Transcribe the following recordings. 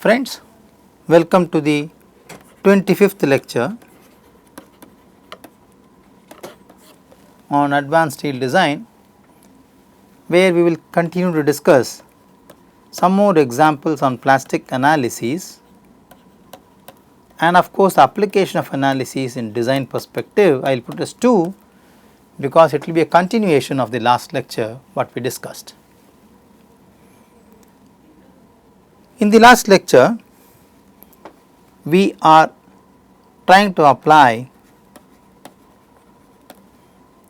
Friends, welcome to the 25th lecture on advanced steel design, where we will continue to discuss some more examples on plastic analysis and of course, the application of analysis in design perspective. I will put as 2 because it will be a continuation of the last lecture what we discussed. In the last lecture, we are trying to apply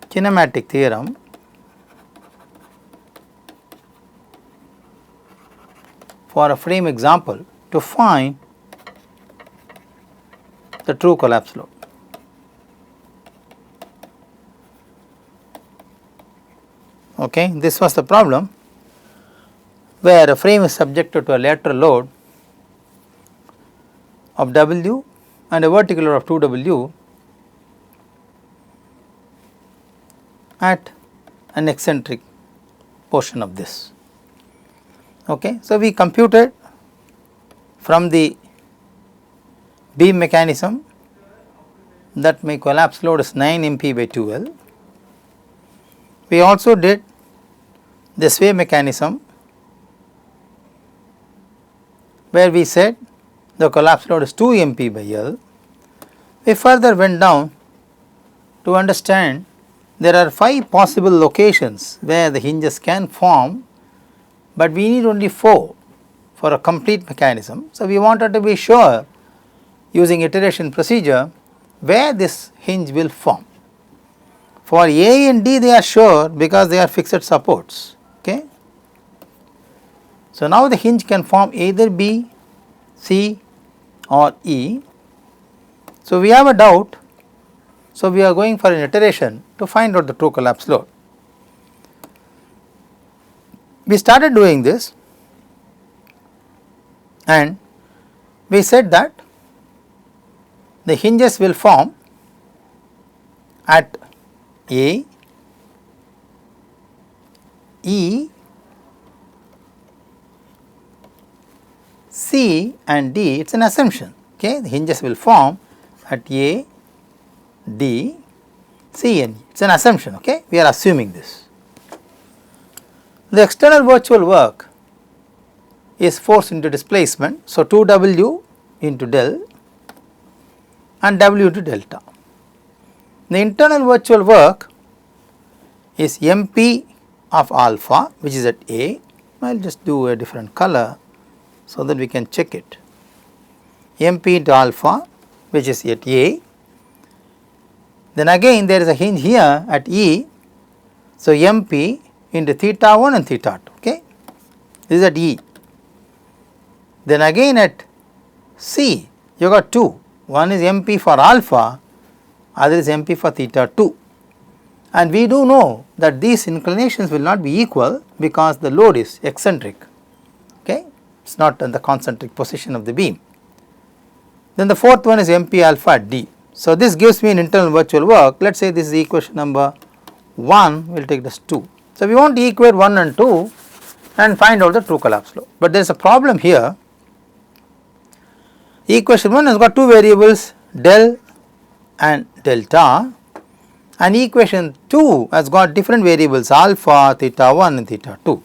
kinematic theorem for a frame example to find the true collapse load. Okay, this was the problem where a frame is subjected to a lateral load of W and a vertical load of 2W at an eccentric portion of this. Okay. So, we computed from the beam mechanism that my collapse load is 9 MP by 2L. We also did the sway mechanism where we said the collapse load is 2 MP by L. We further went down to understand there are 5 possible locations where the hinges can form, but we need only 4 for a complete mechanism. So, we wanted to be sure using iteration procedure where this hinge will form. For A and D they are sure because they are fixed supports. Okay. So, now the hinge can form either B, C or E. So, we have a doubt. So, we are going for an iteration to find out the true collapse load. We started doing this and we said that the hinges will form at A, E, C and D. It is an assumption. Okay. The hinges will form at A, D, C and E. It is an assumption. Okay. We are assuming this. The external virtual work is force into displacement. So, 2W into del and W into delta. The internal virtual work is MP of alpha, which is at A. I will just do a different color so that we can check it. MP into alpha, which is at A. Then again there is a hinge here at E. So, MP into theta 1 and theta 2. Okay. This is at E. Then again at C you got 2. One is MP for alpha, other is MP for theta 2. And we do know that these inclinations will not be equal because the load is eccentric. Okay. It is not in the concentric position of the beam. Then the fourth one is MP alpha at D. So, this gives me an internal virtual work. Let us say this is equation number 1, we will take this 2. So, we want to equate 1 and 2 and find out the true collapse load, but there is a problem here. Equation 1 has got 2 variables del and delta, and equation 2 has got different variables alpha, theta 1 and theta 2.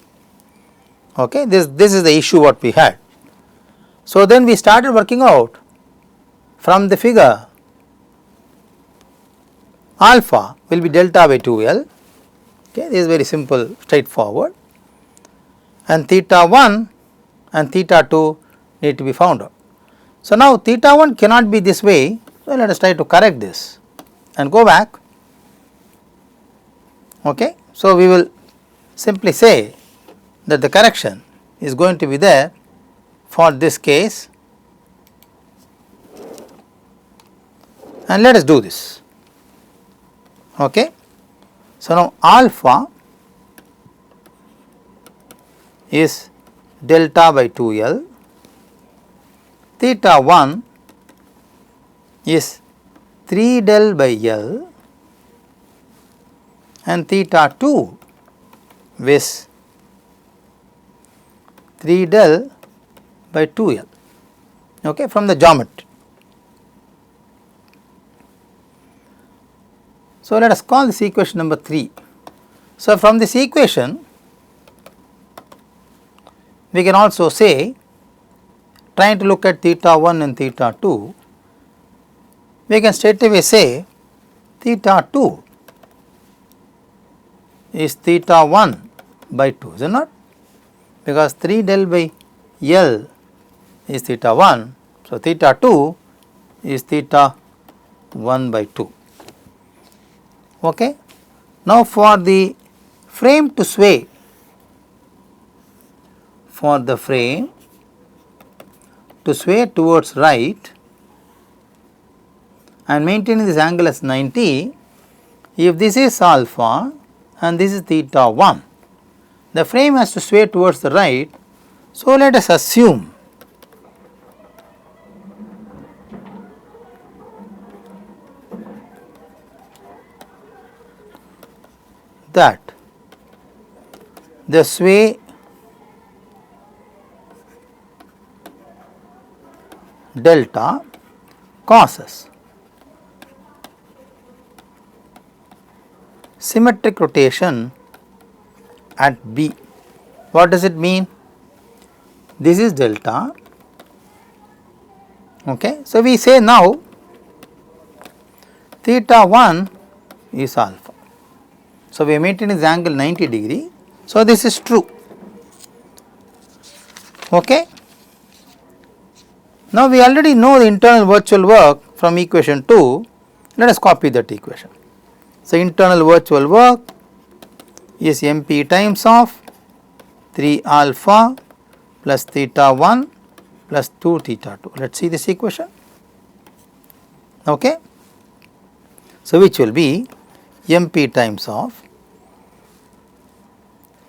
Okay. This is the issue what we had. So, then we started working out from the figure alpha will be delta by 2L. Okay. This is very simple, straightforward, and theta 1 and theta 2 need to be found out. So, now theta 1 cannot be this way. So, let us try to correct this and go back. Okay. So, we will simply say that the correction is going to be there for this case, and let us do this. Okay. So, now alpha is delta by 2L, theta 1 is 3 del by L and theta 2 is 3 del by 2L. okay, from the geometry. So, let us call this equation number 3. So, from this equation we can also say, trying to look at theta 1 and theta 2, we can straight away say theta 2 is theta 1 by 2, is it not? Because 3 del by L is theta 1. So, theta 2 is theta 1 by 2. Okay. Now, for the frame to sway, towards right and maintaining this angle as 90, if this is alpha and this is theta 1, the frame has to sway towards the right. So, let us assume that the sway delta causes symmetric rotation at B. What does it mean? This is delta. Okay. So, we say now theta 1 is alpha. So, we maintain this angle 90 degree. So, this is true. Okay. Now, we already know the internal virtual work from equation 2. Let us copy that equation. So, internal virtual work is MP times of 3 alpha plus theta 1 plus 2 theta 2. Let us see this equation. Okay. So, which will be MP times of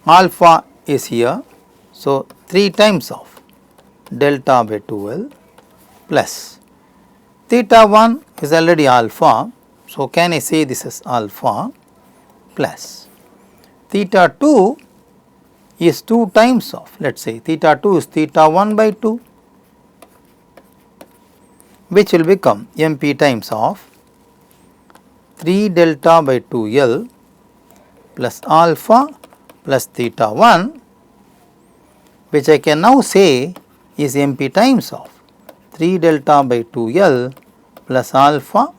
alpha is here. So, 3 times of delta by 2L plus theta 1 is already alpha. So, can I say this is alpha plus theta 2 is 2 times of, let us say theta 2 is theta 1 by 2, which will become MP times of 3 delta by 2L plus alpha plus theta 1, which I can now say is MP times of 3 delta by 2L plus alpha,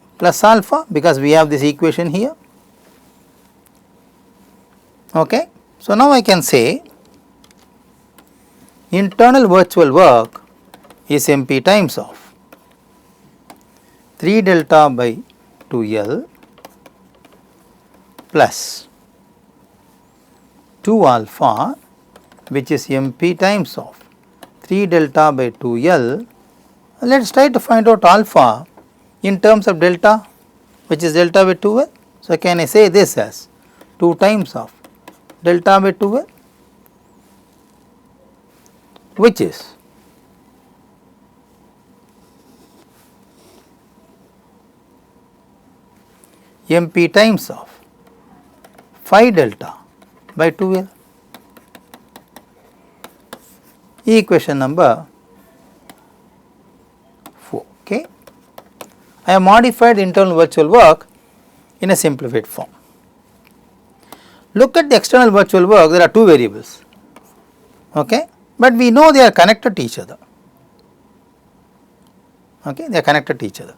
because we have this equation here. Okay. So, now I can say internal virtual work is MP times of 3 delta by 2L plus 2 alpha, which is MP times of 3 delta by 2L. Let us try to find out alpha in terms of delta, which is delta by 2L. So, can I say this as 2 times of delta by 2L, which is MP times of 5 delta by 2L. Equation number 4. Okay. I have modified the internal virtual work in a simplified form. Look at the external virtual work, there are 2 variables, okay, but we know they are connected to each other. Okay, they are connected to each other.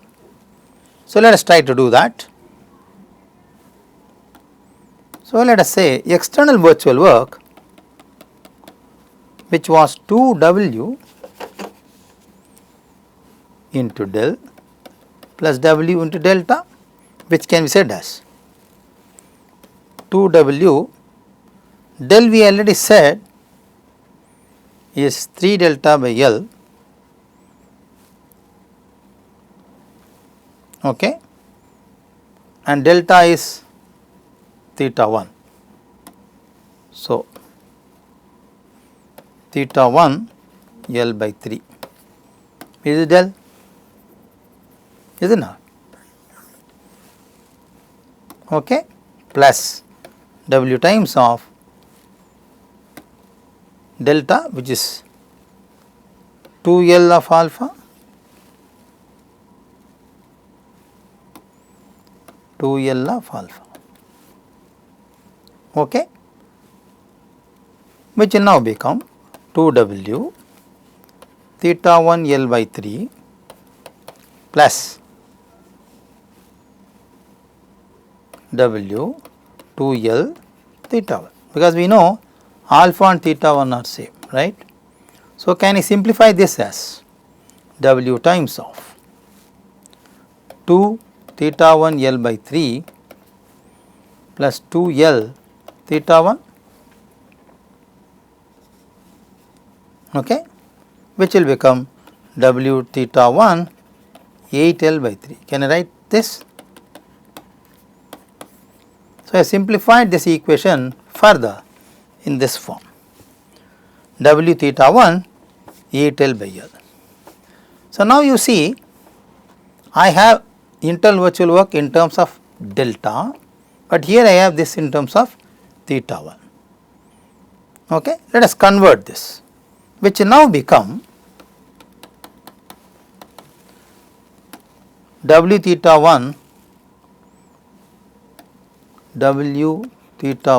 So, let us try to do that. So, let us say external virtual work, which was 2W into del plus W into delta, which can be said as 2W del, we already said is 3 delta by L, okay, and delta is theta 1. So, theta 1 L by 3 is it del, is it not? Okay, plus W times of delta, which is 2L of alpha 2L of alpha, okay, which will now become 2W theta 1 L by 3 plus W 2L theta 1, because we know alpha and theta 1 are same, right. So, can I simplify this as W times of 2 theta 1 L by 3 plus 2L theta 1, okay, which will become W theta 1 8L by 3. Can I write this? So, I simplified this equation further in this form, W theta 1 8L by L. So, now you see I have internal virtual work in terms of delta, but here I have this in terms of theta 1. Okay. Let us convert this, which will now become W theta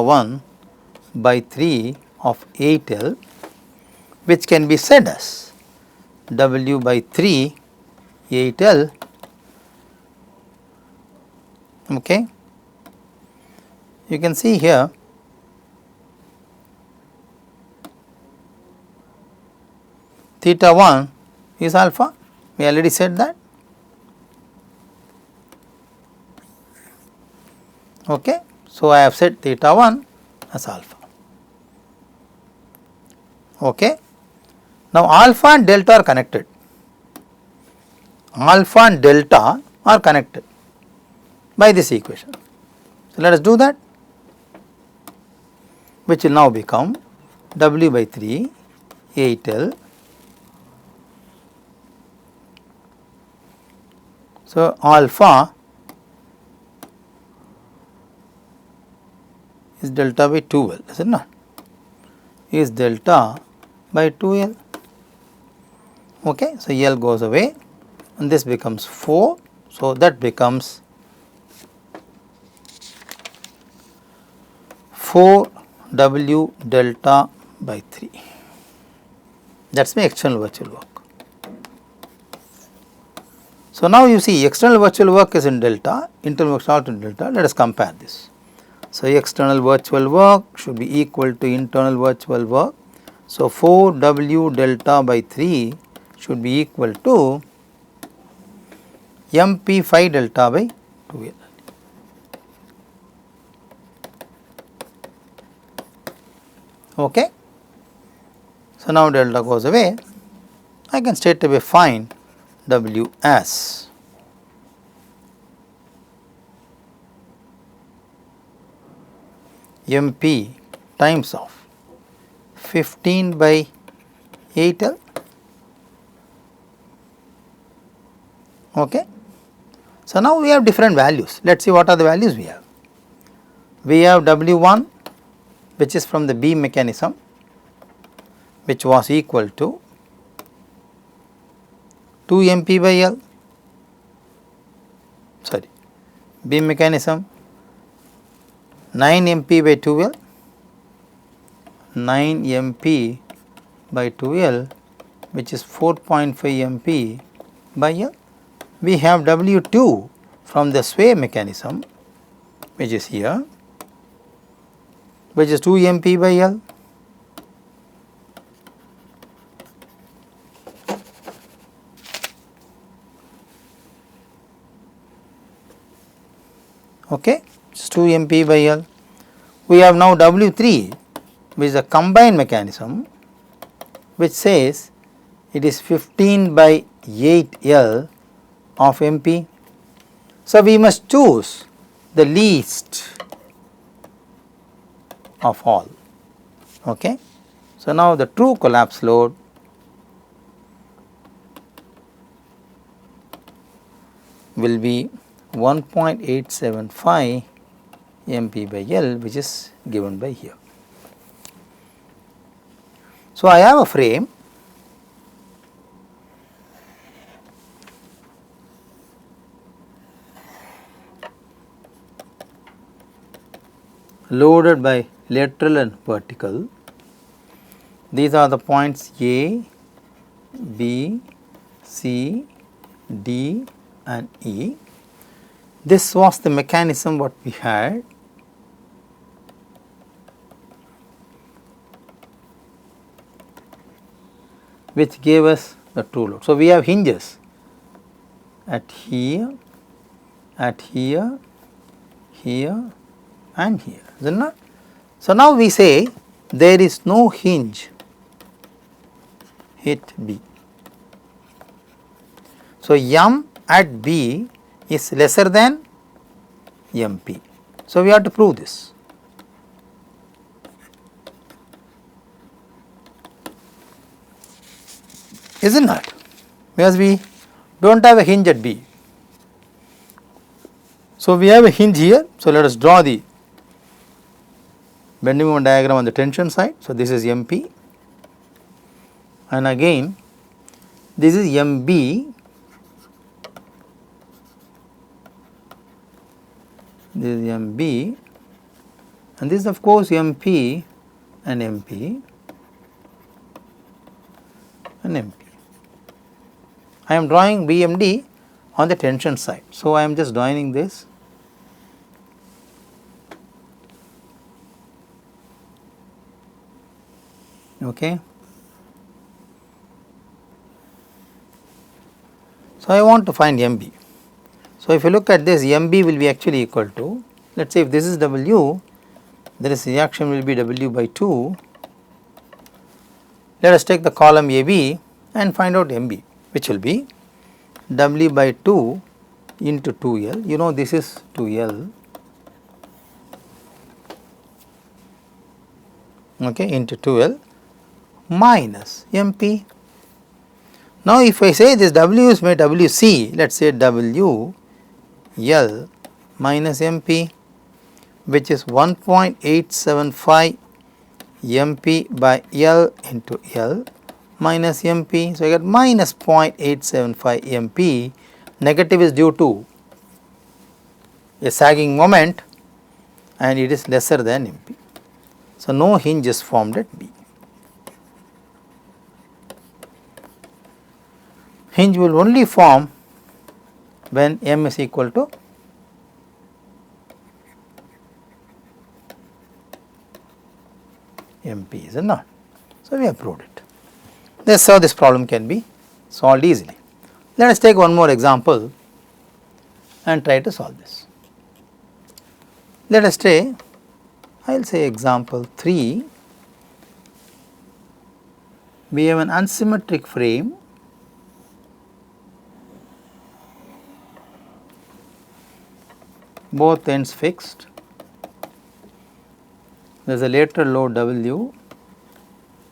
1 by 3 of 8L, which can be said as W by 3 8L, okay. You can see here theta 1 is alpha, we already said that, okay. So, I have set theta 1 as alpha, okay. Now, alpha and delta are connected, alpha and delta are connected by this equation. So, let us do that, which will now become W by 3 8L. So, alpha is delta by 2L, is it not? Is delta by 2L, okay. So, L goes away and this becomes 4. So, that becomes 4W delta by 3, that is my external virtual work. So, now you see external virtual work is in delta, internal work is not in delta. Let us compare this. So, external virtual work should be equal to internal virtual work. So, 4W delta by 3 should be equal to MP phi delta by 2L. Okay. So, now delta goes away, I can straight away find W as MP times of 15 by 8L, okay. So, now we have different values. Let us see what are the values we have. We have W1, which is from the beam mechanism, which was equal to 2 MP by L, sorry, beam mechanism 9 MP by 2L, 9 MP by 2L, which is 4.5 MP by L. We have W2 from the sway mechanism, which is here, which is 2 MP by L. Okay, it is 2 MP by L. We have now W3, which is a combined mechanism, which says it is 15 by 8L of MP. So, we must choose the least of all. Okay. So, now the true collapse load will be 1.875 MP by L, which is given by here. So, I have a frame loaded by lateral and vertical. These are the points A, B, C, D and E. This was the mechanism what we had. Which gave us the true load. So, we have hinges at here, here and here, is it not? So, now we say there is no hinge at B. So, M at B is lesser than MP. So, we have to prove this. Is it not? Because we do not have a hinge at B. So, we have a hinge here. So, let us draw the bending moment diagram on the tension side. So, this is MP and again this is MB, this is MB and this is of course MP and MP and MP. I am drawing BMD on the tension side. So, I am just joining this. Okay. So, I want to find MB. So, if you look at this, MB will be actually equal to, let us say if this is W, then this reaction will be W by 2. Let us take the column AB and find out MB, which will be W by 2 into 2L. You know this is 2L, okay, into 2L minus MP. Now, if I say this W is my WC, let us say WL minus MP, which is 1.875 MP by L into L minus MP. So, I get minus 0.875 MP. Negative is due to a sagging moment and it is lesser than MP. So, no hinge is formed at B. Hinge will only form when M is equal to MP, is it not? So, we have proved it. That is how this problem can be solved easily. Let us take one more example and try to solve this. Let us say, I will say example 3, we have an unsymmetric frame both ends fixed, there is a lateral load W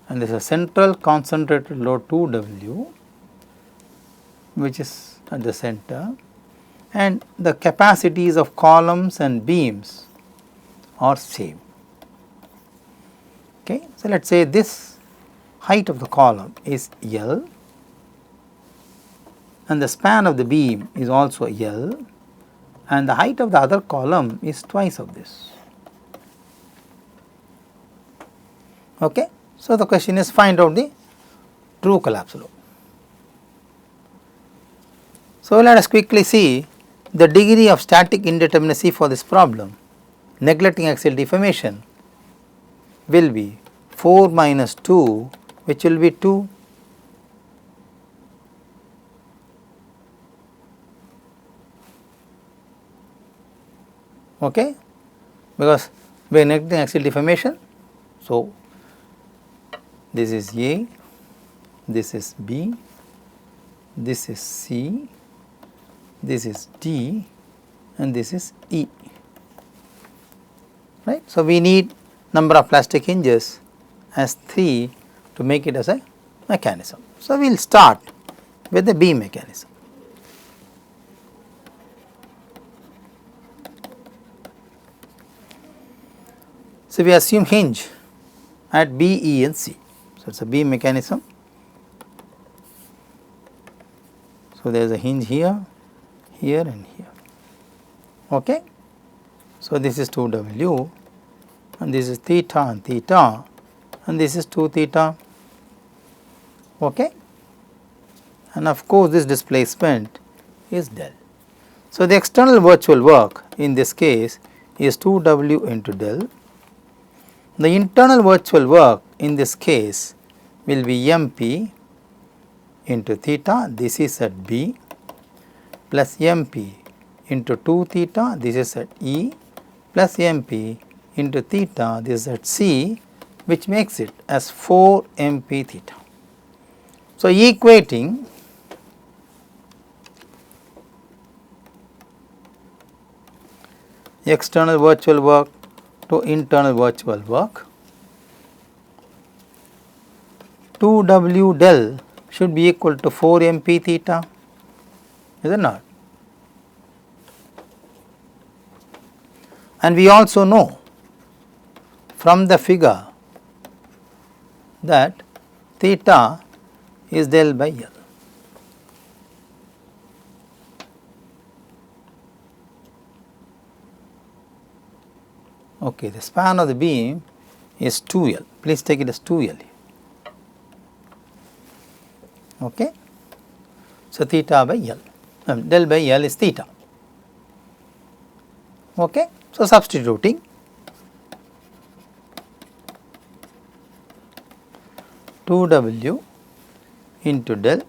and there is a central concentrated load 2W which is at the center, and the capacities of columns and beams are same. Okay. So, let us say this height of the column is L and the span of the beam is also L and the height of the other column is twice of this. Okay. So, the question is find out the true collapse load. So, let us quickly see the degree of static indeterminacy for this problem. Neglecting axial deformation will be 4 minus 2, which will be 2. Okay, because we are neglecting axial deformation. So, this is A, this is B, this is C, this is D and this is E, right. So, we need number of plastic hinges as 3 to make it as a mechanism. So, we will start with the beam mechanism. So, we assume hinge at B, E and C. So, it is a beam mechanism. So, there is a hinge here, here and here. Okay. So, this is 2W and this is theta and theta, and this is 2 theta. Okay? And of course, this displacement is del. So, the external virtual work in this case is 2W into del. The internal virtual work in this case will be MP into theta, this is at B, plus MP into 2 theta, this is at E, plus MP into theta, this is at C, which makes it as 4 MP theta. So, equating external virtual work to internal virtual work, 2W del should be equal to 4 MP theta, is it not? And we also know from the figure that theta is del by L. Okay, the span of the beam is 2L, please take it as 2L. Okay. So, theta by L, del by L is theta. Okay. So, substituting, two W into del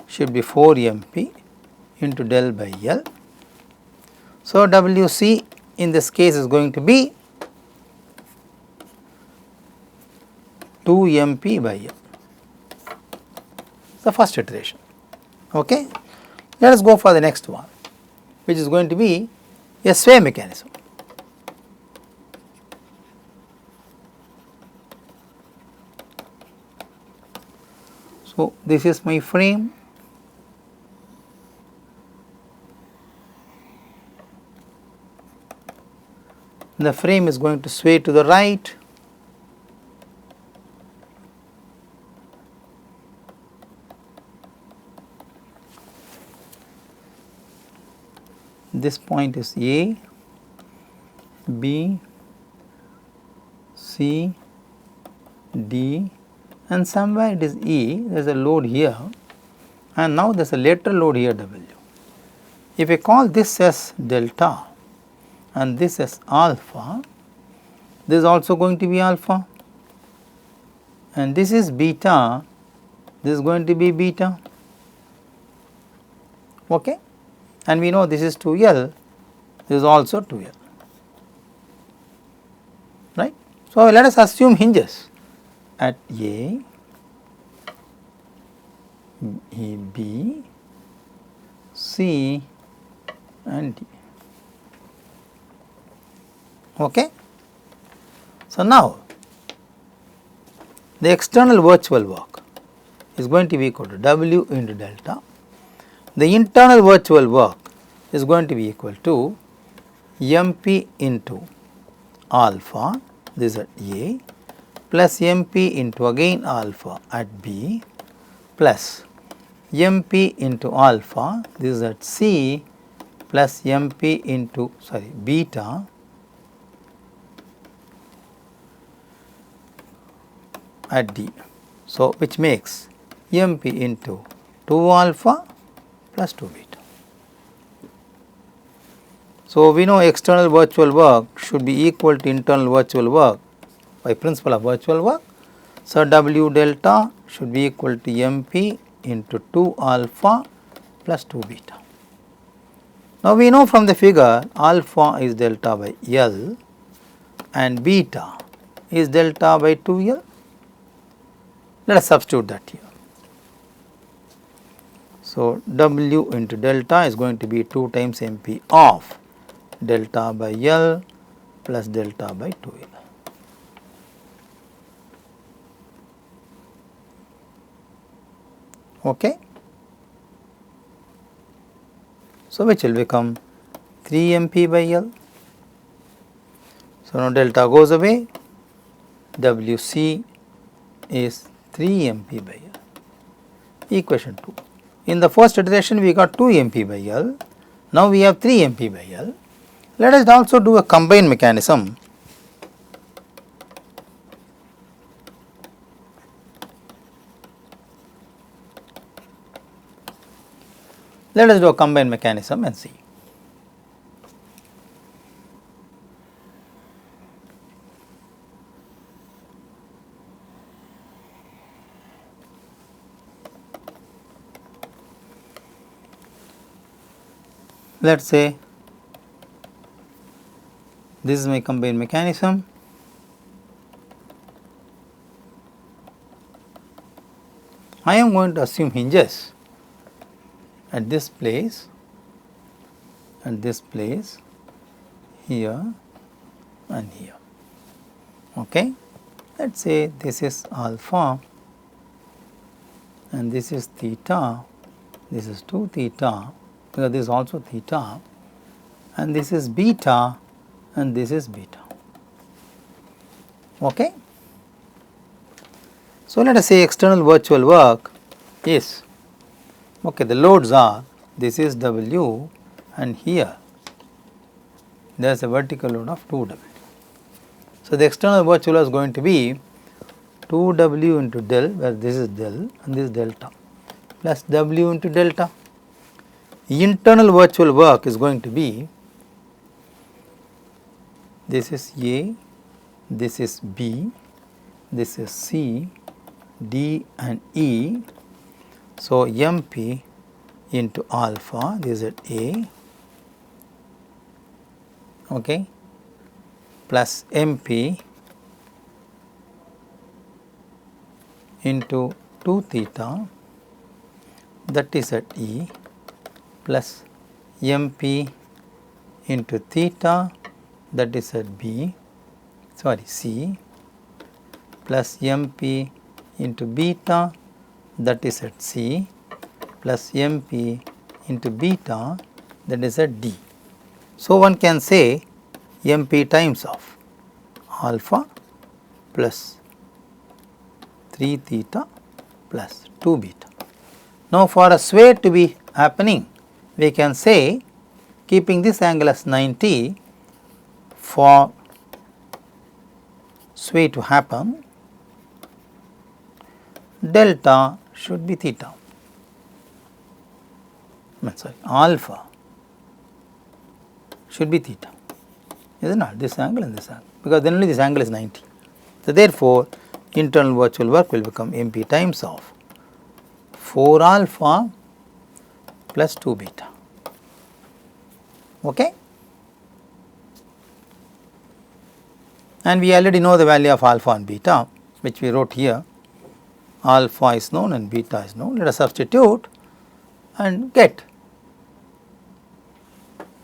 should be 4 MP into del by L. So, WC in this case is going to be 2 MP by L, the first iteration. Okay. Let us go for the next one, which is going to be a sway mechanism. So, this is my frame. The frame is going to sway to the right. This point is A, B, C, D, and somewhere it is E, there is a load here, and now there is a lateral load here W. If I call this as delta and this as alpha, this is also going to be alpha, and this is beta, this is going to be beta. Okay? And we know this is 2L, this is also 2L, right. So, let us assume hinges at A, B, C and D. Okay. So, now the external virtual work is going to be equal to W into delta. The internal virtual work is going to be equal to MP into alpha, this is at A, plus MP into again alpha at B, plus MP into alpha, this is at C, plus MP into beta at D. So, which makes MP into 2 alpha plus 2 beta. So, we know external virtual work should be equal to internal virtual work by principle of virtual work. So, W delta should be equal to MP into 2 alpha plus 2 beta. Now, we know from the figure alpha is delta by L and beta is delta by 2L. Let us substitute that here. So, W into delta is going to be 2 times MP of delta by L plus delta by 2L. Okay. So, which will become 3 MP by L. So, now delta goes away, WC is 3 MP by L. Equation 2. In the first iteration we got 2 MP by L, now we have 3 MP by L. Let us also do a combined mechanism. Let us do a combined mechanism and see. Let us say this is my combined mechanism. I am going to assume hinges at this place, here and here. Okay. Let us say this is alpha and this is theta, this is 2 theta, because this is also theta, and this is beta and this is beta. Okay. So, let us say external virtual work is, okay, the loads are, this is W and here there is a vertical load of 2W. So, the external virtual load is going to be 2W into del, where this is del and this is delta, plus W into delta. Internal virtual work is going to be, this is A, this is B, this is C, D and E. So, MP into alpha, this is at A, okay, plus MP into 2 theta, that is at E, plus MP into theta, that is at B, C, plus MP into beta, that is at C, plus MP into beta, that is at D. So, one can say MP times of alpha plus 3 theta plus 2 beta. Now, for a sway to be happening, we can say, keeping this angle as 90, for sway to happen, delta should be theta, alpha should be theta, is it not, this angle and this angle, because then only this angle is 90. So, therefore, internal virtual work will become MP times of 4 alpha plus 2 beta. Okay? And we already know the value of alpha and beta, which we wrote here. Alpha is known and beta is known. Let us substitute and get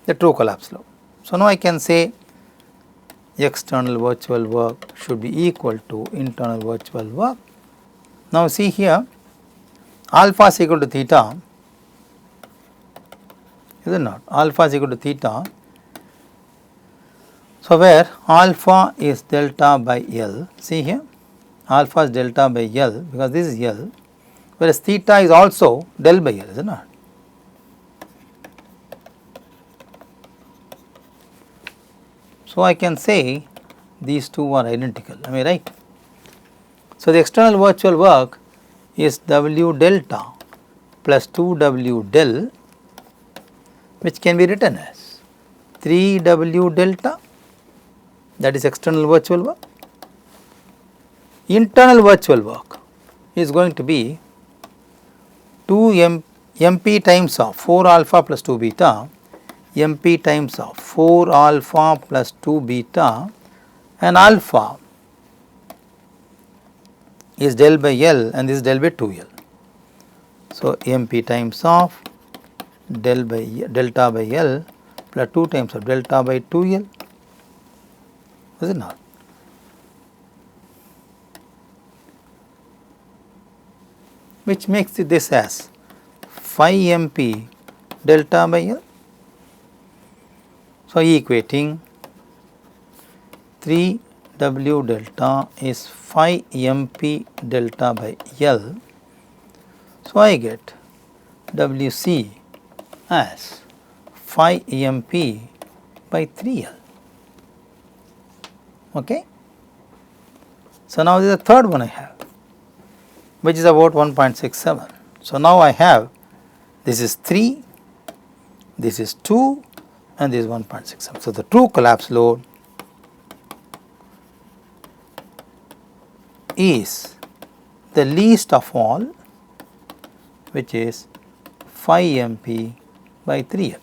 the true collapse load. So, now I can say external virtual work should be equal to internal virtual work. Now, see here, alpha is equal to theta, is it not? Alpha is equal to theta. So, where alpha is delta by L, see here, alpha is delta by L, because this is L, whereas theta is also del by L, is it not? So, I can say these two are identical, am I right? So, the external virtual work is W delta plus 2W del, which can be written as 3W delta, that is external virtual work. Internal virtual work is going to be 2 MP times of 4 alpha plus 2 beta, MP times of 4 alpha plus 2 beta, and alpha is del by L and this is del by 2L. So, MP times of delta by L plus 2 times of delta by 2L, is it not? Which makes this as 5 MP delta by L. So, equating 3W delta is 5 MP delta by L. So, I get WC as 5 MP by 3L. Okay. So, now this is the third one I have, which is about 1.67. So, now I have, this is 3 this is 2 and this is 1.67. So, the true collapse load is the least of all, which is 5 MP by 3L,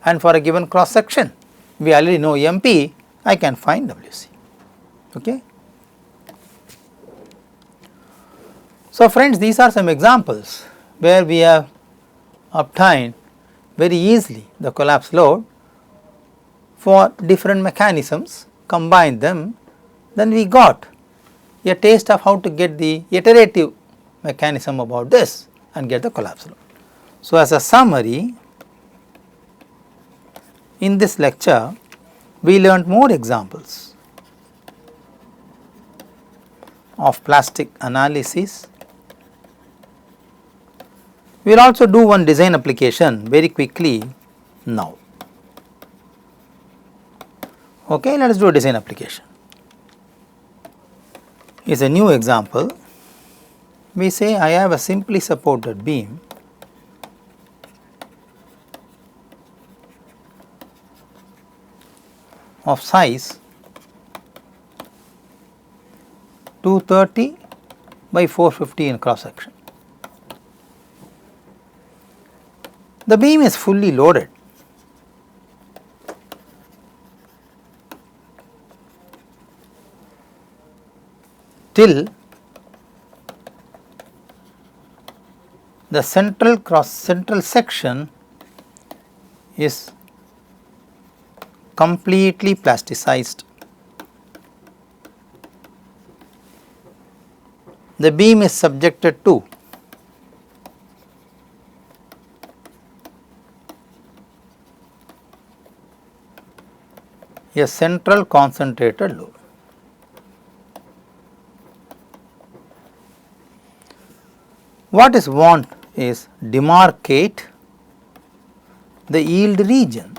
and for a given cross section we already know MP, I can find WC. Okay. So, friends, these are some examples where we have obtained very easily the collapse load for different mechanisms, combine them, then we got a taste of how to get the iterative mechanism about this and get the collapse load. So, as a summary, in this lecture we learned more examples of plastic analysis. We will also do one design application very quickly now. Okay, let us do a design application. It is a new example. We say I have a simply supported beam of size 230 by 450 in cross section. The beam is fully loaded. Till the central section is completely plasticized. The beam is subjected to a central concentrated load. What is want is demarcate the yield region.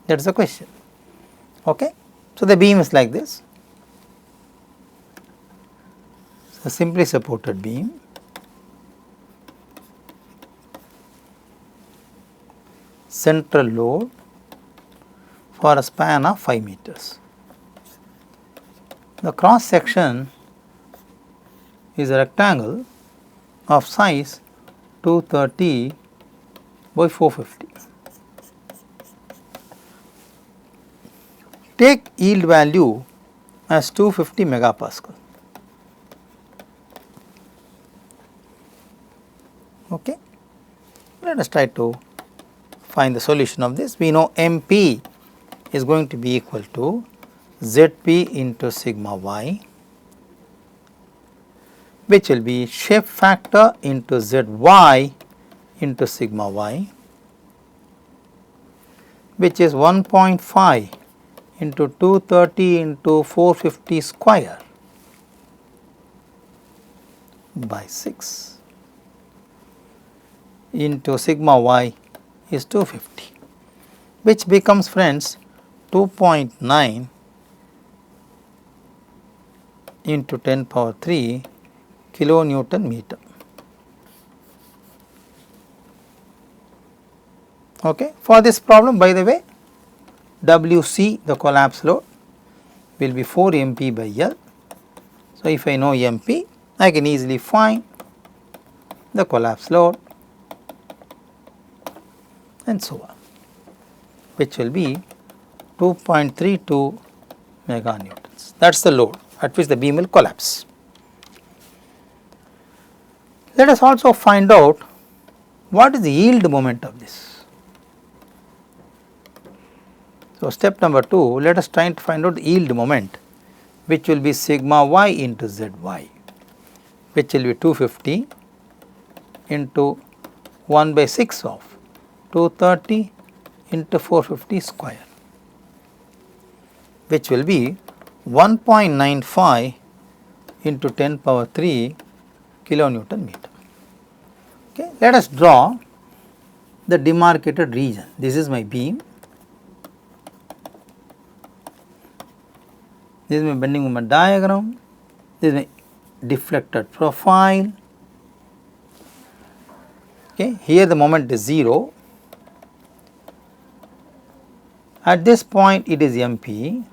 That is the question. Okay. So, the beam is like this. So, simply supported beam, central load for a span of 5 meters. The cross section is a rectangle of size 230 by 450. Take yield value as 250 megapascal. Okay. Let us try to find the solution of this. We know MP is going to be equal to Zp into sigma y, which will be shape factor into Zy into sigma y, which is 1.5 into 230 into 450 square by 6 into sigma y is 250, which becomes, friends, 2.9 into 10 power 3 kilonewton meter. Okay. For this problem, by the way, WC, the collapse load, will be 4 MP by L. So, if I know MP, I can easily find the collapse load and so on, which will be 2.32 meganewtons. That is the load at which the beam will collapse. Let us also find out what is the yield moment of this. So, step number 2, let us try to find out the yield moment, which will be sigma y into Zy, which will be 250 into 1 by 6 of 230 into 450 square, which will be 1.95 into 10 power 3 kilonewton meter. Okay. Let us draw the demarcated region. This is my beam, this is my bending moment diagram, this is my deflected profile. Okay. Here the moment is 0. At this point it is MP.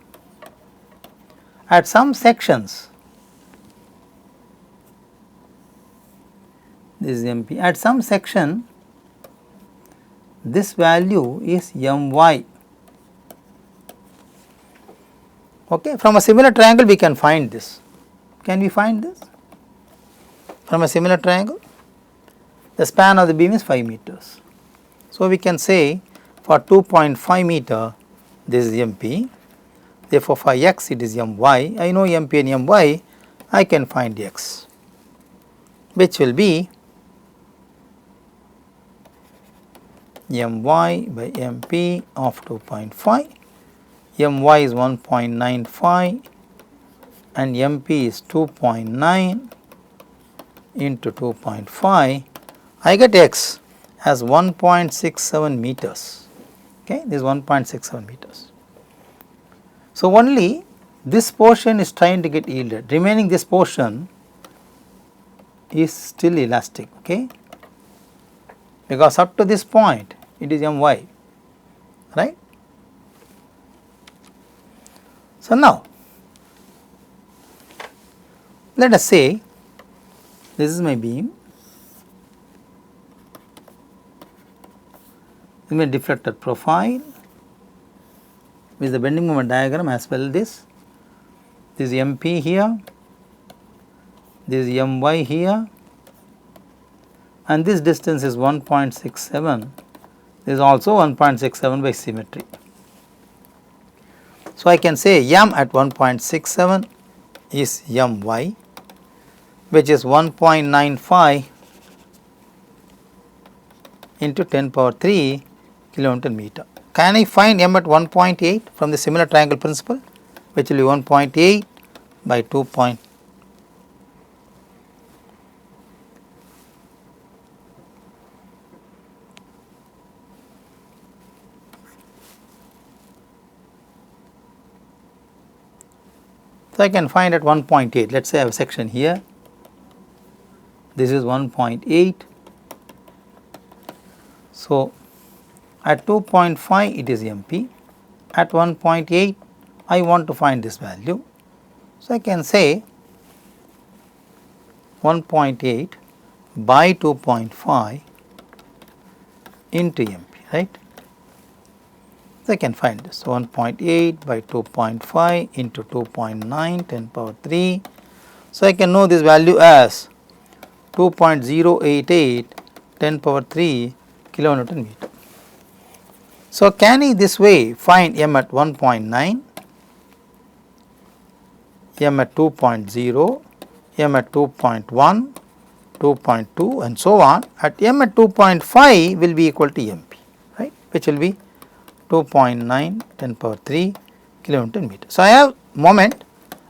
At some sections this is MP. At some section this value is My. Okay. From a similar triangle we can find this. Can we find this? From a similar triangle, the span of the beam is 5 meters. So, we can say for 2.5 meter this is MP, therefore, for x it is My. I know MP and My, I can find x, which will be My by MP of 2.5, My is 1.95 and MP is 2.9 into 2.5, I get x as 1.67 meters. Okay, this is 1.67 meters. So, only this portion is trying to get yielded, remaining this portion is still elastic, okay, because up to this point it is My, right. So, now let us say this is my beam, this is my deflected profile with the bending moment diagram as well. This is MP here, this is My here, and this distance is 1.67, this is also 1.67 by symmetry. So, I can say M at 1.67 is My, which is 1.95 into 10 power 3 kilonewton meter. Can I find M at 1.8 from the similar triangle principle, which will be 1.8 by 2. So, I can find at 1.8, let us say I have a section here, this is 1.8. So, at 2.5 it is MP, at 1.8 I want to find this value. So, I can say 1.8 by 2.5 into MP, right. So, I can find this. So, 1.8 by 2.5 into 2.9 10 power 3. So, I can know this value as 2.088 10 power 3 kilonewton meter. So, can I this way find M at 1.9, M at 2.0, M at 2.1, 2.2 and so on. At M at 2.5 will be equal to MP, right, which will be 2.9 10 power 3 kilonewton meter. So, I have moment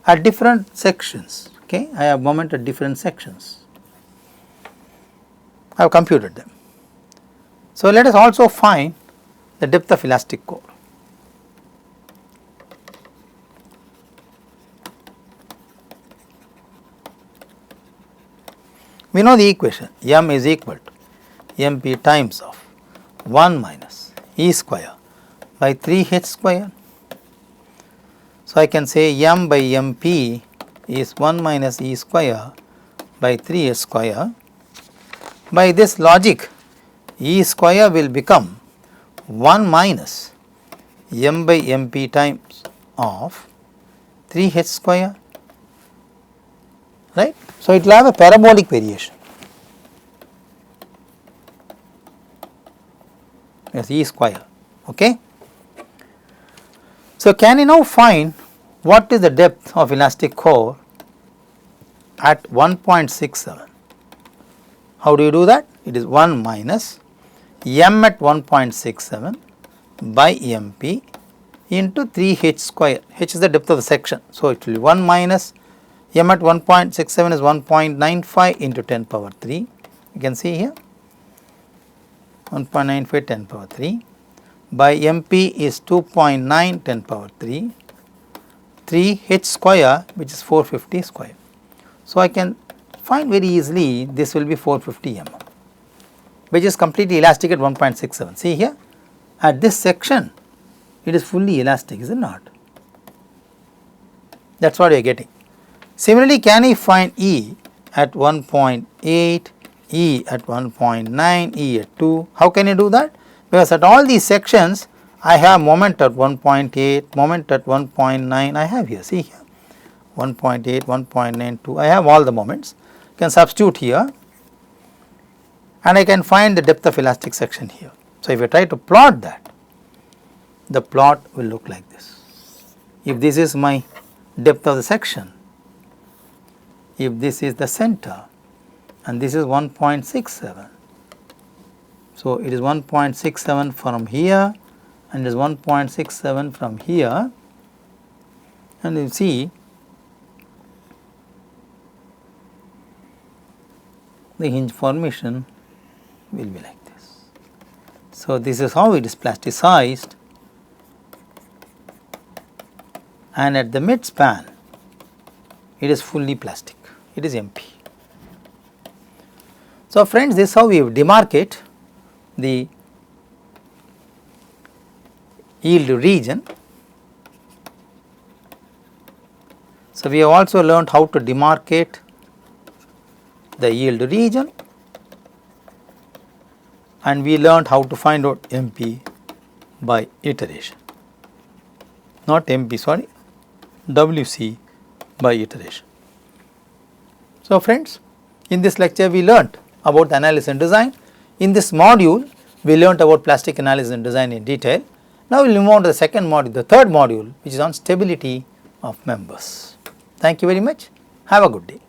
at different sections, okay, I have moment at different sections, I have computed them. So, let us also find the depth of elastic core. We know the equation M is equal to MP times of 1 minus E square by 3H square. So, I can say M by MP is 1 minus E square by 3H square. By this logic, E square will become 1 minus M by MP times of 3H square, right. So, it will have a parabolic variation as E square, okay. So, can you now find what is the depth of elastic core at 1.67? How do you do that? It is 1 minus M at 1.67 by MP into 3H square, H is the depth of the section. So, it will be 1 minus M at 1.67 is 1.95 into 10 power 3, you can see here 1.95 10 power 3 by MP is 2.9 10 power 3, 3H square which is 450 square. So, I can find very easily this will be 450 mm. which is completely elastic at 1.67. See here, at this section it is fully elastic, is it not? That is what we are getting. Similarly, can I find E at 1.8, E at 1.9, E at 2? How can you do that? Because at all these sections I have moment at 1.8, moment at 1.9 I have here, see here 1.8, 1.92, I have all the moments. You can substitute here and I can find the depth of elastic section here. So, if I try to plot that, the plot will look like this. If this is my depth of the section, if this is the center and this is 1.67. So, it is 1.67 from here and it is 1.67 from here, and you see the hinge formation will be like this. So, this is how it is plasticized, and at the mid span it is fully plastic, it is MP. So, friends, this is how we demarcate the yield region. So, we have also learned how to demarcate the yield region, and we learned how to find out MP by iteration, not MP, sorry, WC by iteration. So, friends, in this lecture we learnt about the analysis and design. In this module we learnt about plastic analysis and design in detail. Now, we will move on to the second module, the third module, which is on stability of members. Thank you very much. Have a good day.